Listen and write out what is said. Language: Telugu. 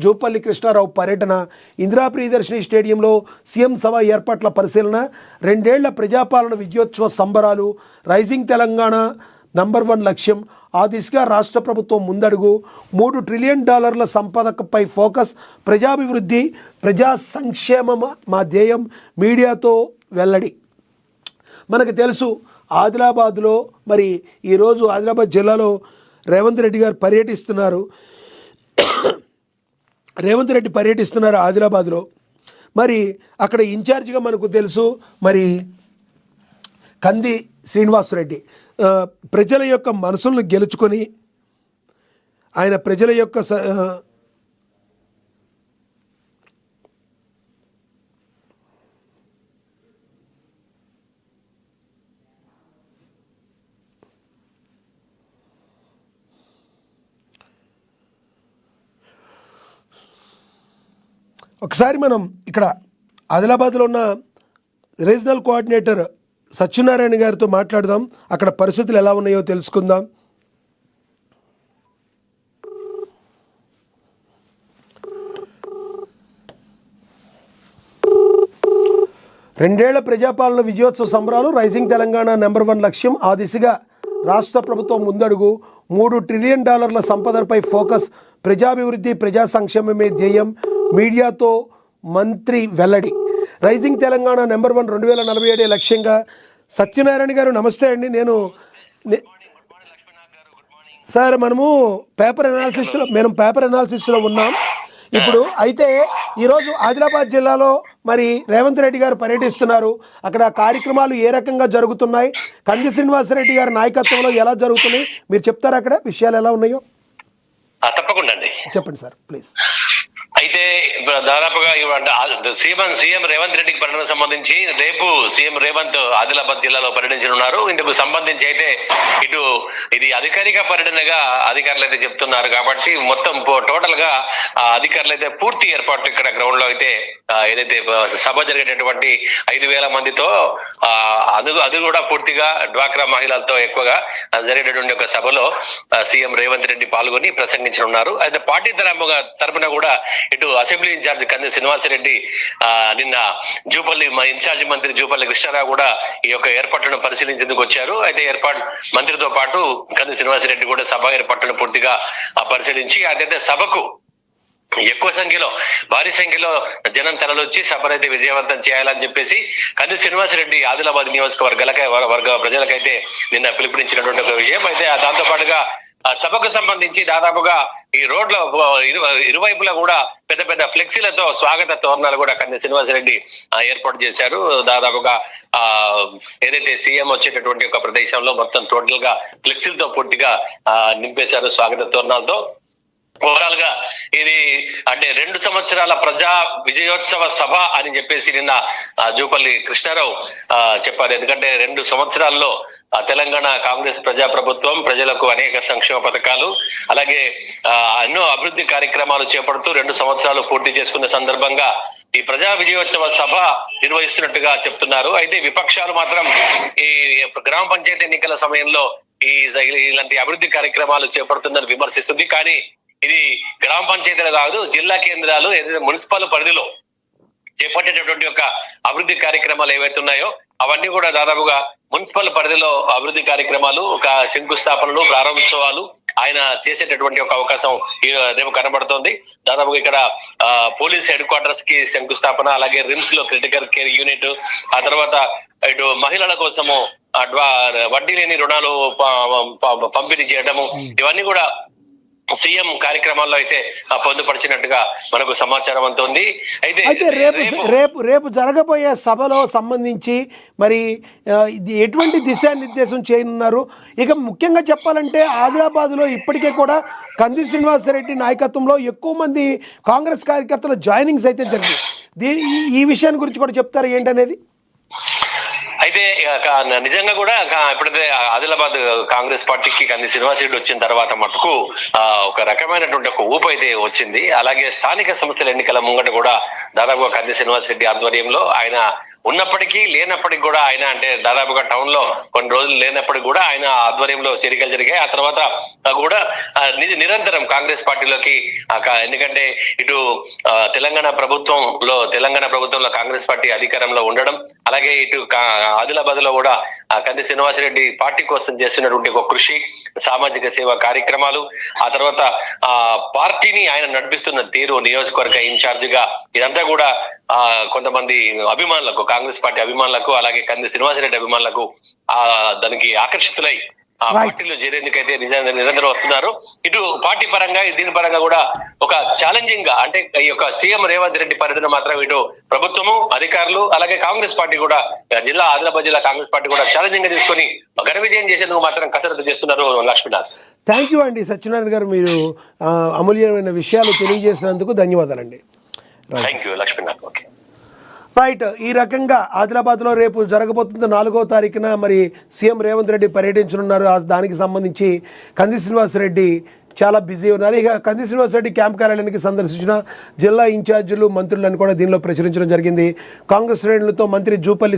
జూపల్లి కృష్ణారావు పర్యటన, ఇందిరా ప్రియదర్శిని స్టేడియంలో సీఎం సభ ఏర్పాట్ల పరిశీలన, 2 ఏళ్ల ప్రజాపాలన విజయోత్సవ సంబరాలు, రైజింగ్ తెలంగాణ #1 లక్ష్యం, ఆ దిశగా రాష్ట్ర ప్రభుత్వం ముందడుగు, $3 ట్రిలియన్ సంపదపై ఫోకస్, ప్రజాభివృద్ధి ప్రజా సంక్షేమం మా ధ్యేయం, మీడియాతో వెల్లడి. మనకు తెలుసు ఆదిలాబాద్లో మరి ఈరోజు ఆదిలాబాద్ జిల్లాలో రేవంత్ రెడ్డి పర్యటిస్తున్నారు ఆదిలాబాద్లో. మరి అక్కడ ఇన్ఛార్జిగా మనకు తెలుసు మరి కంది శ్రీనివాసరెడ్డి. ప్రజల యొక్క మనసులను గెలుచుకొని ఆయన ప్రజల యొక్క ఒకసారి మనం ఇక్కడ ఆదిలాబాద్లో ఉన్న రీజనల్ కోఆర్డినేటర్ సత్యనారాయణ గారితో మాట్లాడదాం, అక్కడ పరిస్థితులు ఎలా ఉన్నాయో తెలుసుకుందాం. రెండేళ్ల ప్రజాపాలన విజయోత్సవ సంబరాలు, రైజింగ్ తెలంగాణ #1 లక్ష్యం, ఆ దిశగా రాష్ట్ర ప్రభుత్వం ముందడుగు, $3 ట్రిలియన్ సంపదపై ఫోకస్, ప్రజాభివృద్ధి ప్రజా సంక్షేమమే ధ్యేయం, మీడియాతో మంత్రి వెల్లడి. రైజింగ్ తెలంగాణ #1 2047 లక్ష్యంగా. సత్యనారాయణ గారు నమస్తే అండి. సార్ మనము పేపర్ అనాలిసిస్లో ఉన్నాం ఇప్పుడు. అయితే ఈరోజు ఆదిలాబాద్ జిల్లాలో మరి రేవంత్ రెడ్డి గారు పర్యటిస్తున్నారు. అక్కడ కార్యక్రమాలు ఏ రకంగా జరుగుతున్నాయి, కంది శ్రీనివాసరెడ్డి గారి నాయకత్వంలో ఎలా జరుగుతున్నాయి మీరు చెప్తారా, అక్కడ విషయాలు ఎలా ఉన్నాయో? తప్పకుండా అండి, చెప్పండి సార్ ప్లీజ్. అయితే దాదాపుగా సీఎం రేవంత్ రెడ్డికి పర్యటన సంబంధించి రేపు సీఎం రేవంత్ ఆదిలాబాద్ జిల్లాలో పర్యటించనున్నారు. ఇందుకు సంబంధించి అయితే ఇది అధికారిక పర్యటనగా అధికారులు అయితే చెప్తున్నారు. కాబట్టి మొత్తం టోటల్ గా అధికారులు అయితే పూర్తి ఏర్పాటు ఇక్కడ గ్రౌండ్ లో అయితే ఏదైతే సభ జరిగేటటువంటి 5,000 మందితో అది కూడా పూర్తిగా డ్వాక్రా మహిళలతో ఎక్కువగా జరిగేటటువంటి ఒక సభలో సీఎం రేవంత్ రెడ్డి పాల్గొని ప్రసంగించనున్నారు. అయితే పార్టీ తరపున కూడా ఇటు అసెంబ్లీ ఇన్ఛార్జ్ కంది శ్రీనివాసరెడ్డి నిన్న ఇన్ఛార్జ్ మంత్రి జూపల్లి కృష్ణారావు కూడా ఈ యొక్క ఏర్పాట్లను పరిశీలించేందుకు వచ్చారు. అయితే మంత్రితో పాటు కంది శ్రీనివాసరెడ్డి కూడా సభ ఏర్పాట్లను పూర్తిగా పరిశీలించి అదైతే సభకు ఎక్కువ సంఖ్యలో భారీ సంఖ్యలో జనం తరలొచ్చి సభనైతే విజయవంతం చేయాలని చెప్పేసి కంది శ్రీనివాసరెడ్డి ఆదిలాబాద్ నియోజకవర్గ ప్రజలకైతే నిన్న పిలుపునిచ్చినటువంటి ఒక విషయం. అయితే దాంతో పాటుగా సభకు సంబంధించి దాదాపుగా ఈ రోడ్ల ఇరువైపులా కూడా పెద్ద పెద్ద ఫ్లెక్సీలతో స్వాగత తోరణాలు కూడా కంది శ్రీనివాసరెడ్డి ఏర్పాటు చేశారు. దాదాపుగా ఏదైతే సీఎం వచ్చేటటువంటి ఒక ప్రదేశంలో మొత్తం టోటల్ గా ఫ్లెక్సీలతో పూర్తిగా నింపేశారు స్వాగత తోరణాలతో. ఓవరాల్ గా ఇది అంటే 2 సంవత్సరాల ప్రజా విజయోత్సవ సభ అని చెప్పేసి నిన్న జూపల్లి కృష్ణారావు చెప్పారు. ఎందుకంటే 2 సంవత్సరాల్లో తెలంగాణ కాంగ్రెస్ ప్రజా ప్రభుత్వం ప్రజలకు అనేక సంక్షేమ పథకాలు అలాగే ఎన్నో అభివృద్ధి కార్యక్రమాలు చేపడుతూ 2 సంవత్సరాలు పూర్తి చేసుకున్న సందర్భంగా ఈ ప్రజా విజయోత్సవ సభ నిర్వహిస్తున్నట్టుగా చెప్తున్నారు. అయితే విపక్షాలు మాత్రం ఈ గ్రామ పంచాయతీ ఎన్నికల సమయంలో ఇలాంటి అభివృద్ధి కార్యక్రమాలు చేపడుతుందని విమర్శిస్తుంది. కానీ ఇది గ్రామ పంచాయతీలు కాదు, జిల్లా కేంద్రాలు ఏదైతే మున్సిపల్ పరిధిలో చేపట్టేటటువంటి ఒక అభివృద్ధి కార్యక్రమాలు ఏవైతే ఉన్నాయో అవన్నీ కూడా దాదాపుగా మున్సిపల్ పరిధిలో అభివృద్ధి కార్యక్రమాలు, ఒక శంకుస్థాపనలు, ప్రారంభోత్సవాలు ఆయన చేసేటటువంటి ఒక అవకాశం రేపు కనబడుతోంది. దాదాపుగా ఇక్కడ పోలీస్ హెడ్ క్వార్టర్స్ కి శంకుస్థాపన, అలాగే రిమ్స్ లో క్రిటికల్ కేర్ యూనిట్, ఆ తర్వాత ఇటు మహిళల కోసము వడ్డీ లేని రుణాలు పంపిణీ చేయడము, ఇవన్నీ కూడా సీఎం కార్యక్రమాల్లో అయితే పొందుపరిచినట్టుగా మనకు సమాచారం అంతా ఉంది. అయితే రేపు జరగబోయే సభలో సంబంధించి మరి ఎటువంటి దిశానిర్దేశం చేయనున్నారు? ఇక ముఖ్యంగా చెప్పాలంటే ఆదిలాబాద్లో ఇప్పటికే కూడా కంది శ్రీనివాసరెడ్డి నాయకత్వంలో ఎక్కువ మంది కాంగ్రెస్ కార్యకర్తల జాయినింగ్స్ అయితే జరిగాయి. ఈ విషయాన్ని గురించి కూడా చెప్తారు ఏంటనేది? అయితే నిజంగా కూడా ఎప్పుడైతే ఆదిలాబాద్ కాంగ్రెస్ పార్టీకి కంది శ్రీనివాసరెడ్డి వచ్చిన తర్వాత మటుకు ఒక రకమైనటువంటి ఒక ఊపు అయితే వచ్చింది. అలాగే స్థానిక సంస్థల ఎన్నికల ముంగట కూడా దాదాపుగా కంది శ్రీనివాస్ రెడ్డి ఆధ్వర్యంలో ఆయన ఉన్నప్పటికీ లేనప్పటికీ కూడా ఆయన అంటే దాదాపుగా టౌన్ లో కొన్ని రోజులు లేనప్పటికీ కూడా ఆయన ఆధ్వర్యంలో చేరికలు జరిగాయి. ఆ తర్వాత కూడా నిరంతరం కాంగ్రెస్ పార్టీలోకి ఎందుకంటే ఇటు తెలంగాణ ప్రభుత్వంలో కాంగ్రెస్ పార్టీ అధికారంలో ఉండడం, అలాగే ఇటు ఆదిలాబాద్ లో కూడా కంది శ్రీనివాసరెడ్డి పార్టీ కోసం చేస్తున్నటువంటి ఒక కృషి, సామాజిక సేవా కార్యక్రమాలు, ఆ తర్వాత పార్టీని ఆయన నడిపిస్తున్న తీరు, నియోజకవర్గ ఇన్ఛార్జ్ గా ఇదంతా కూడా కొంతమంది అభిమానులకు, కాంగ్రెస్ పార్టీ అభిమానులకు, అలాగే కంది శ్రీనివాసరెడ్డి అభిమానులకు దానికి ఆకర్షితులై ఆ పార్టీలో చేరేందుకైతే నిరంతరం వస్తున్నారు. ఇటు పార్టీ పరంగా దీని పరంగా కూడా ఒక ఛాలెంజింగ్ గా అంటే ఈ యొక్క సీఎం రేవంత్ రెడ్డి పర్యటన మాత్రం ఇటు ప్రభుత్వము, అధికారులు, అలాగే కాంగ్రెస్ పార్టీ కూడా ఆదిలాబాద్ జిల్లా కాంగ్రెస్ పార్టీ కూడా ఛాలెంజింగ్ గా తీసుకొని ఘన విజయం చేసేందుకు మాత్రం కసరత్తు చేస్తున్నారు. లక్ష్మీనాథ్, థ్యాంక్ యూ అండి. సత్యనారాయణ గారు, మీరు అమూల్యమైన విషయాలు తెలియజేసినందుకు ధన్యవాదాలండి. Thank you Lakshminath. Okay, right. ఈ రకంగా ఆదిలాబాద్లో రేపు జరగబోతున్న 4వ తారీఖున మరి సీఎం రేవంత్ రెడ్డి పర్యటించనున్నారు. దానికి సంబంధించి కంది శ్రీనివాసరెడ్డి చాలా బిజీ ఉన్నారు. ఇక కంది శ్రీనివాసరెడ్డి క్యాంప్ కార్యాలయానికి సందర్శించిన జిల్లా ఇన్ఛార్జీలు, మంత్రులను కూడా దీనిలో ప్రచురించడం జరిగింది. కాంగ్రెస్ శ్రేణులతో మంత్రి జూపల్లి